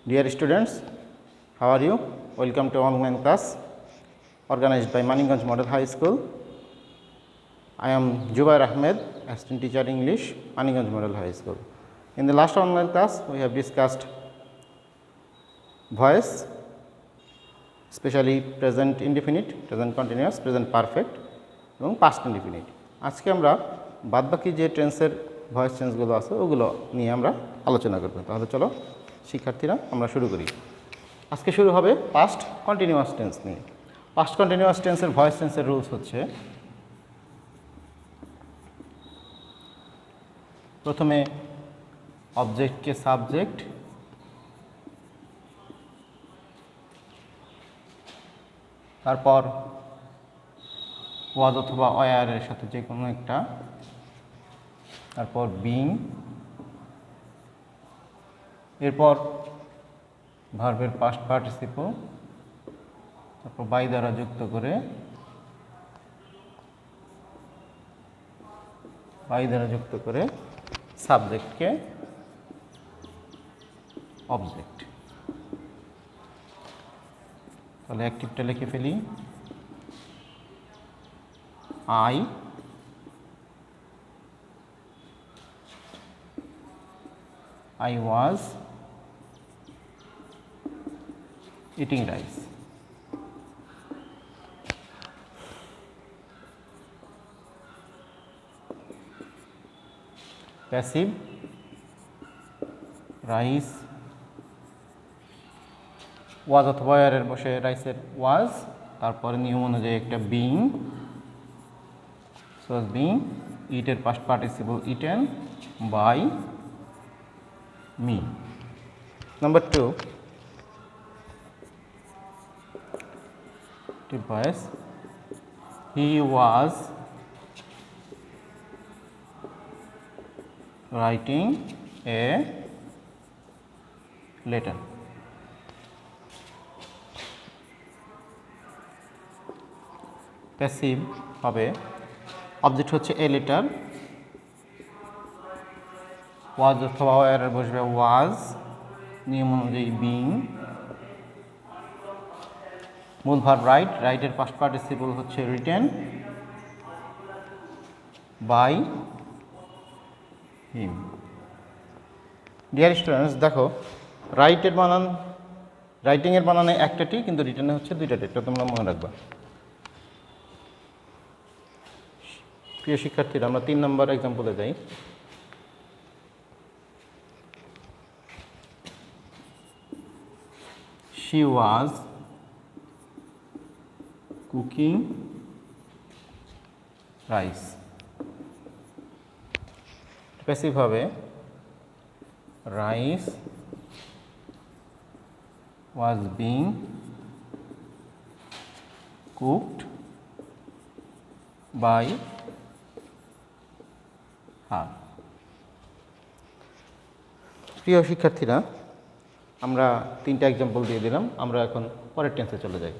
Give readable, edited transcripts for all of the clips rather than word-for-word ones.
Dear students, how are you? Welcome to online class organized by Maniganj Model High School. I am Jubair Ahmed, Assistant Teacher English, Maniganj Model High School. In the last online class, we have discussed voice, especially present indefinite, present continuous, present perfect এবং past indefinite. আজকে আমরা বাদবাকি যে টেন্সের voice চেঞ্জগুলো আছে ওগুলো নিয়ে আমরা আলোচনা করব। তাহলে চলো শিক্ষার্থীরা আমরা শুরু করি। আজকে শুরু হবে পাস্ট কন্টিনিউয়াস টেন্স নিয়ে। পাস্ট কন্টিনিউয়াস টেন্সের ভয়েস চেঞ্জের রুলস হচ্ছে, প্রথমে অবজেক্টকে সাবজেক্ট, তারপর ওয়াজ অথবা ওয়ারের সাথে যে কোনো একটা, তারপর বিং, এরপর ভার্বের পাস্ট পার্টিসিপল, তারপর বাই দ্বারা যুক্ত করে সাবজেক্টকে অবজেক্ট। তাহলে অ্যাক্টিভটা লিখে ফেলি। I was eating rice. Passive, rice, was অথবা এর বসে রাইসের was, তারপরে নিয়ম অনুযায়ী একটা being, so being, eat এর past participle eaten by me. Number 2, voice, he was writing a letter. Passive হবে, অবজেক্ট হচ্ছে এ লেটার, ওয়াজ অথবা ওয়ার বসবে ওয়াজ, নিয়ম অনুযায়ী বিং, মূল ভার্ব রাইট, রাইটের পাস্ট পার্টিসিপল হচ্ছে written by him. Dear students, দেখো রাইটের বানান, রাইটিংয়ের বানানে একটা টি, কিন্তু রিটেনে হচ্ছে দুইটা টি, এটা তোমরা মনে রাখবা। প্রিয় শিক্ষার্থীরা, আমরা 3 নম্বর এক্সাম্পলে যাই। She was cooking rice. Passive হবে rice was being cooked by her. প্রিয় শিক্ষার্থীরা, আমরা 3টা এক্সাম্পল দিয়ে দিলাম, আমরা এখন পরের টেন্সে চলে যাই।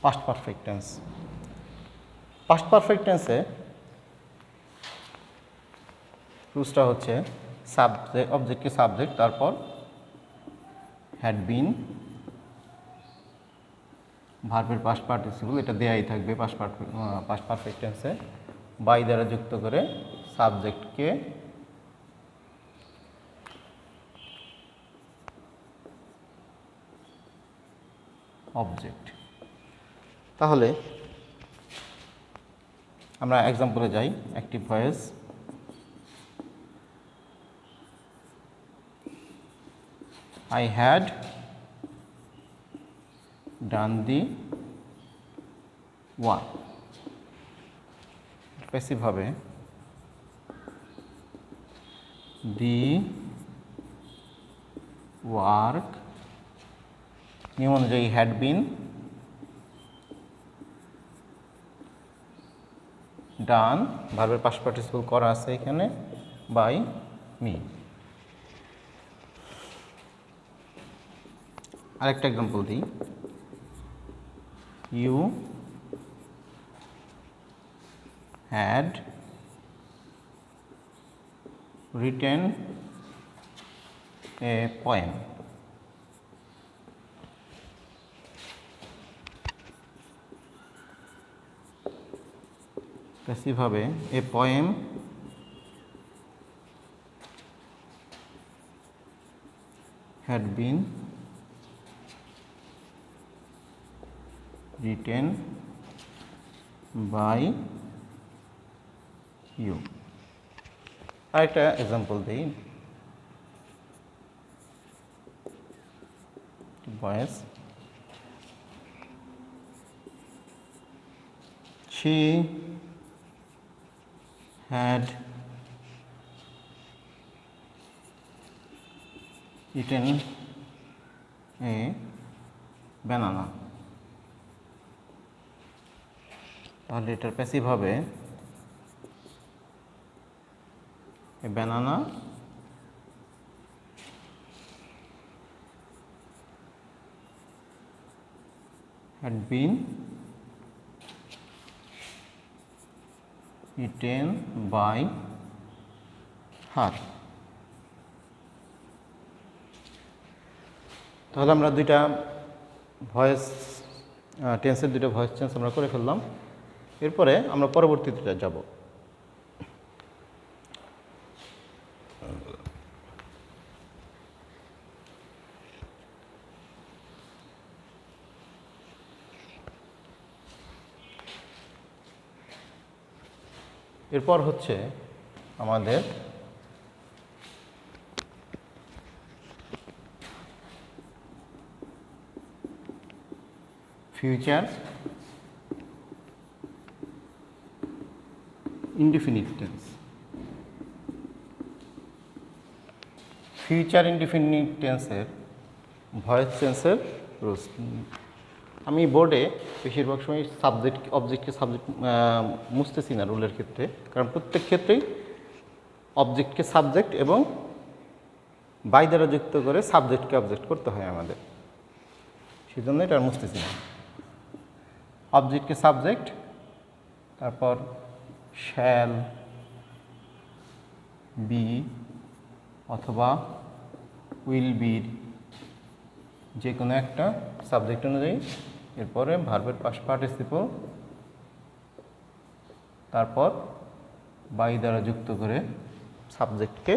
Past perfect tense. Past perfect টেন্সে রুলসটা হচ্ছে সাবজেক্ট, অবজেক্টকে সাবজেক্ট, তারপর হ্যাড বিন, ভার্বের পাস্ট পার্টিসিপল, এটা দেয়াই থাকবে পাস্ট পারফেক্ট টেন্সে, বাই দ্বারা যুক্ত করে সাবজেক্টকে অবজেক্ট। তাহলে আমরা এক্সাম্পলে যাই। Active voice, I had done the work. Passive হবে the work, নিয়ম অনুযায়ী had been ডান, ভার্বের পাস্ট পার্টিসিপল করা আছে এখানে, বাই মি। আরেকটা এক্সাম্পল দিই, you had written a poem. প্যাসিভভাবে a poem had been written by you. আরেকটা এক্সাম্পল দিই, boys, she had eaten a banana। তাহলে এটার প্যাসিভ হবে a banana had been eaten by her। তাহলে আমরা দুইটা ভয়েস টেন্সের দুইটা ভয়েস চেঞ্জ আমরা করে ফেললাম। এরপরে আমরা পরবর্তীতে যাব। এরপর হচ্ছে আমাদের future indefinite tense. Future indefinite টেন্সের ভয়েস চেঞ্জের রুলস। আমি বোর্ডে বেশিরভাগ সময় সাবজেক্ট অবজেক্টকে সাবজেক্ট মুছতেছি না রুলের ক্ষেত্রে, কারণ প্রত্যেক ক্ষেত্রেই অবজেক্টকে সাবজেক্ট এবং বাই দ্বারা যুক্ত করে সাবজেক্টকে অবজেক্ট করতে হয় আমাদের, সেই জন্য এটা মুছতেছি না। অবজেক্টকে সাবজেক্ট, তারপর শ্যাল বি অথবা উইল বির যে কোনো একটা সাবজেক্ট অনুযায়ী, এরপরে ভার্বের পাস্ট পার্টিসিপল, তারপর বাই দ্বারা যুক্ত করে সাবজেক্টকে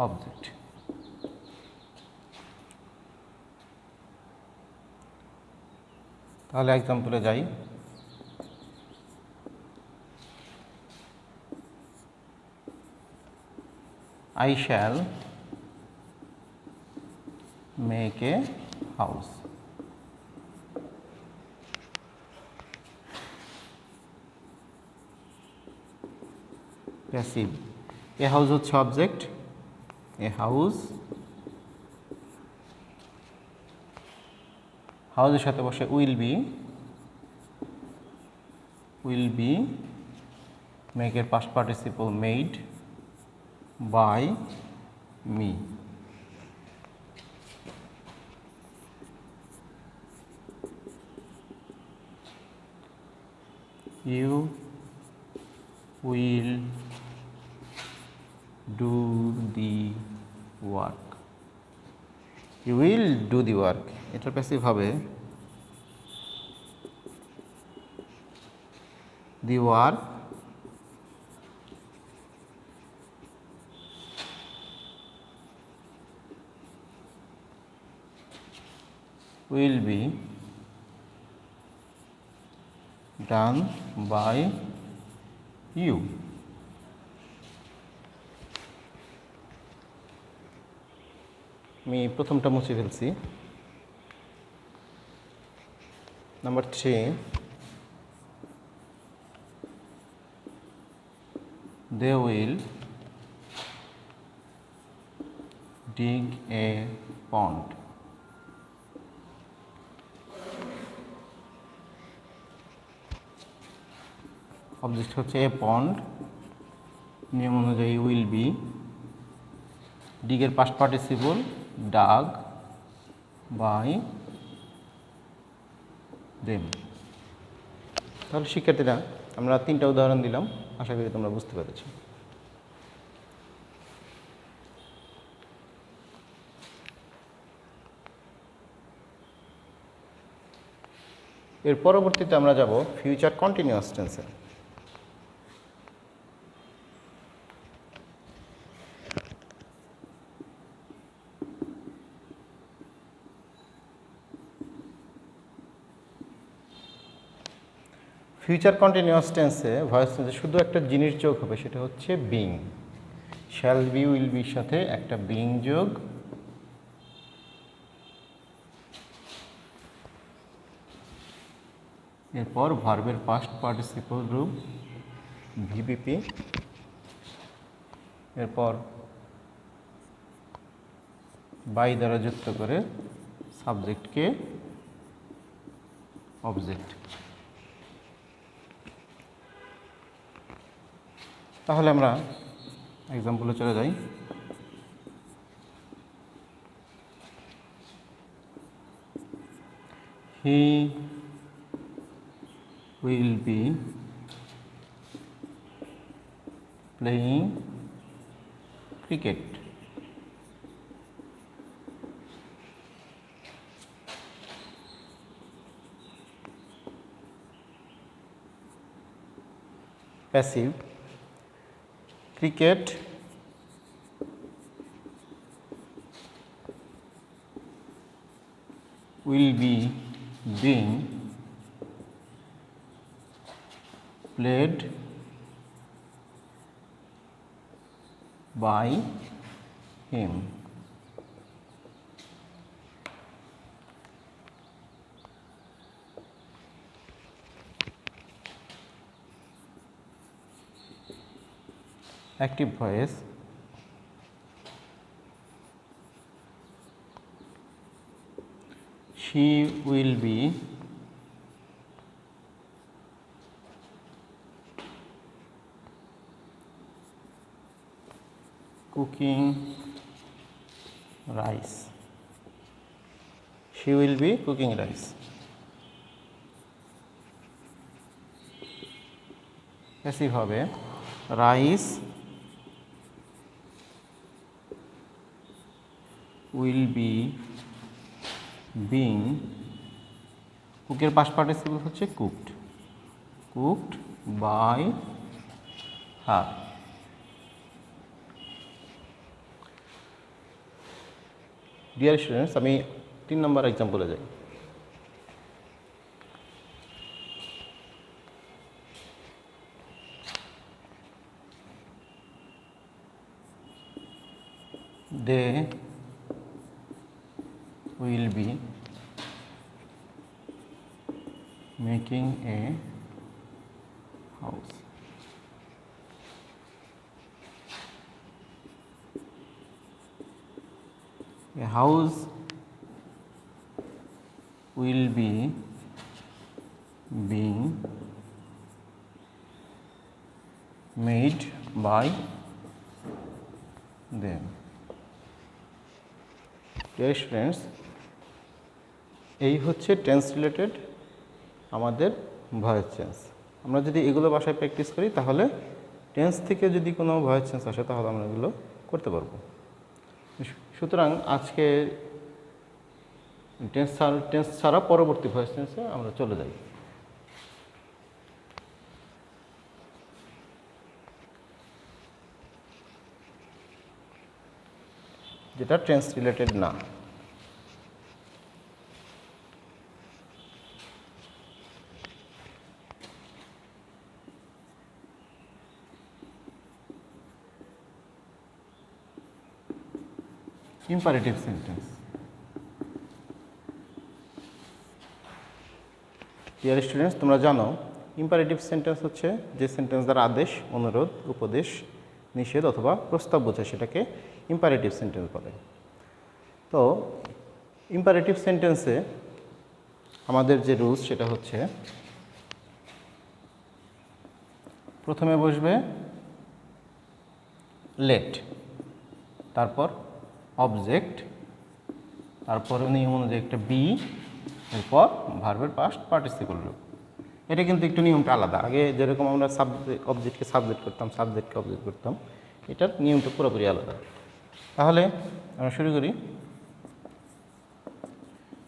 অবজেক্ট। তাহলে এক্সাম্পলে যাই। I shall make a house। প্যাসিভ, এ হাউস হচ্ছে অবজেক্ট, এ হাউস, হাউসের সাথে বসে উইল বি, মেকের past participle made, by me. You will do the work। You will do the work, এটার প্যাসিভ হবে the work will be done by you। আমি প্রথমটা মুছে ফেলছি। Number 3, they will dig a pond। Object হচ্ছে a pond, নিয়ম অনুযায়ী will be, ডিগের past participle dug by them. তাহলে শিক্ষার্থীরা আমরা 3টা উদাহরণ দিলাম, আশা করি তোমরা বুঝতে পেরেছ। এর পরবর্তীতে আমরা যাব ফিউচার কন্টিনিউয়াস টেন্সে। ফিউচার কন্টিনিউয়াস টেন্সে ভয়েস টেন্সে শুধু একটা জিনিস যোগ হবে, সেটা হচ্ছে বিং। শ্যাল বি উইল বির সাথে একটা বিং যোগ, এরপর ভার্বের পাস্ট পার্টিসিপল রূপ ভিপিপি, এরপর বাই দ্বারা যুক্ত করে সাবজেক্টকে অবজেক্ট। তাহলে আমরা এক্সাম্পলে চলে যাই। হি will be playing cricket. Passive, cricket will be being played by him. Active voice, she will be cooking rice. She will be cooking rice. Passive হবে rice will be being, কুকের past participle হচ্ছে cooked, cooked by her. Dear students, আমি 3 নম্বর এক্সাম্পলে যাই। They will be making a house. A house will be being made by them. Dear students, এই হচ্ছে tense related আমাদের voice change. আমরা যদি এগুলো বাসায় প্র্যাকটিস করি তাহলে টেন্স থেকে যদি কোনো ভয়েস চেঞ্জ আসে তাহলে আমরা এগুলো করতে পারবো। সুতরাং আজকে টেন্স ছাড়া পরবর্তী ভয়েস চেঞ্জে আমরা চলে যাই। যেটা টেন্স রিলেটেড না। Imperative sentence. ডিয়ার স্টুডেন্টস, তোমরা জানো ইম্পারেটিভ সেন্টেন্স হচ্ছে যে সেন্টেন্স দ্বারা আদেশ, অনুরোধ, উপদেশ, নিষেধ অথবা প্রস্তাব বোঝায় সেটাকে ইম্পারেটিভ সেন্টেন্স বলে। তো ইম্পারেটিভ সেন্টেন্সে আমাদের যে রুলস সেটা হচ্ছে প্রথমে বসবে লেট, তারপর অবজেক্ট, তারপর নিয়ম অনুযায়ী একটা বি, এরপর ভার্বের পাস্ট পার্টিসিপল রূপ। এটা কিন্তু একটু নিয়মটা আলাদা। আগে যেরকম আমরা অবজেক্টকে সাবজেক্ট করতাম, সাবজেক্টকে অবজেক্ট করতাম, এটার নিয়মটা পুরোপুরি আলাদা। তাহলে আমরা শুরু করি।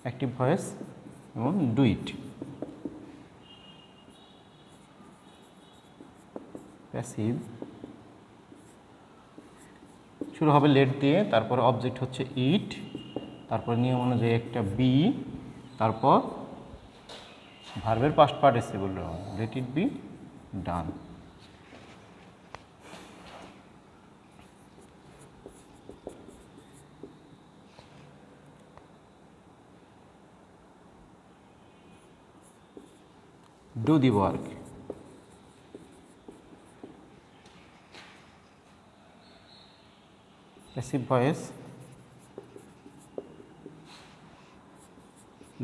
অ্যাক্টিভ ভয়েস এবং ডু ইট। প্যাসিভ শুরু হবে লেট দিয়ে, তারপর অবজেক্ট হচ্ছে ইট, তারপর নিয়ম অনুযায়ী একটা বি, তারপর ভার্বের past participle let it be done. Do the work. Passive voice.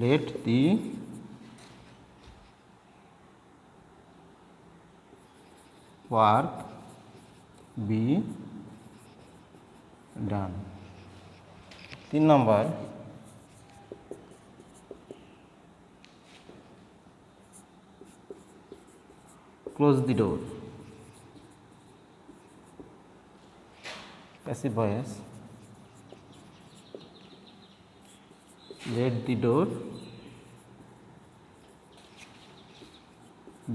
Let the work be done. 3 number, close the door. Passive voice. Let the door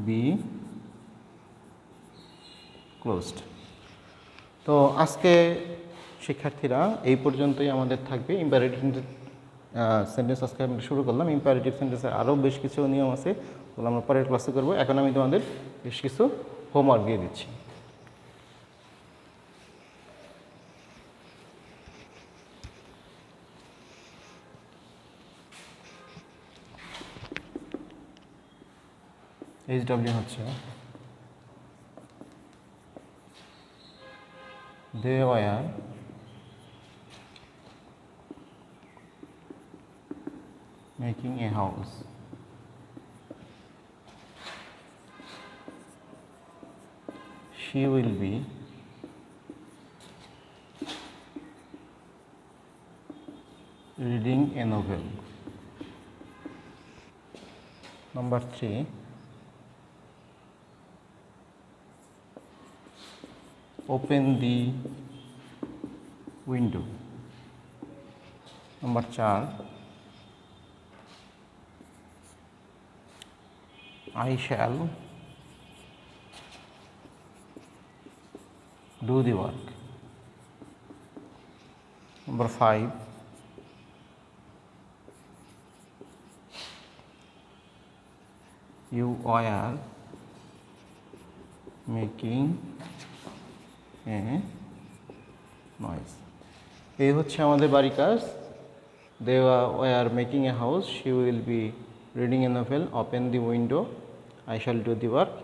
be closed. তো আজকে শিক্ষার্থীরা এই পর্যন্তই আমাদের থাকবে। ইম্পারেটিভ সেন্টেন্স আজকে আমরা শুরু করলাম। ইম্পারেটিভ সেন্টেন্সের আরও বেশ কিছু নিয়ম আছে, ওগুলো আমরা পরের ক্লাসে করবো। এখন আমি তোমাদের বেশ কিছু হোমওয়ার্ক দিয়ে দিচ্ছি। HW হচ্ছে they were making a house. She will be reading a novel. Number 3, open the window. Number 4, I shall do the work. Number 5, you are making a noise. এই হচ্ছে আমাদের বাড়ি কাজ। They were making a house. She will be reading a novel. Open the window. I shall do the work.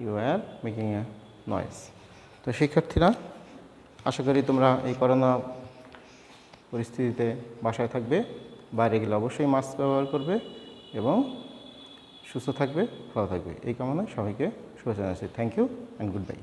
You are making a noise. তো শিক্ষার্থীরা, আশা করি তোমরা এই করোনা পরিস্থিতিতে বাসায় থাকবে, বাইরে গেলে অবশ্যই মাস্ক ব্যবহার করবে এবং সুস্থ থাকবে, ভালো থাকবে। এই কামনায় সবাইকে শুভেচ্ছা জানাচ্ছি। Thank you and good bye.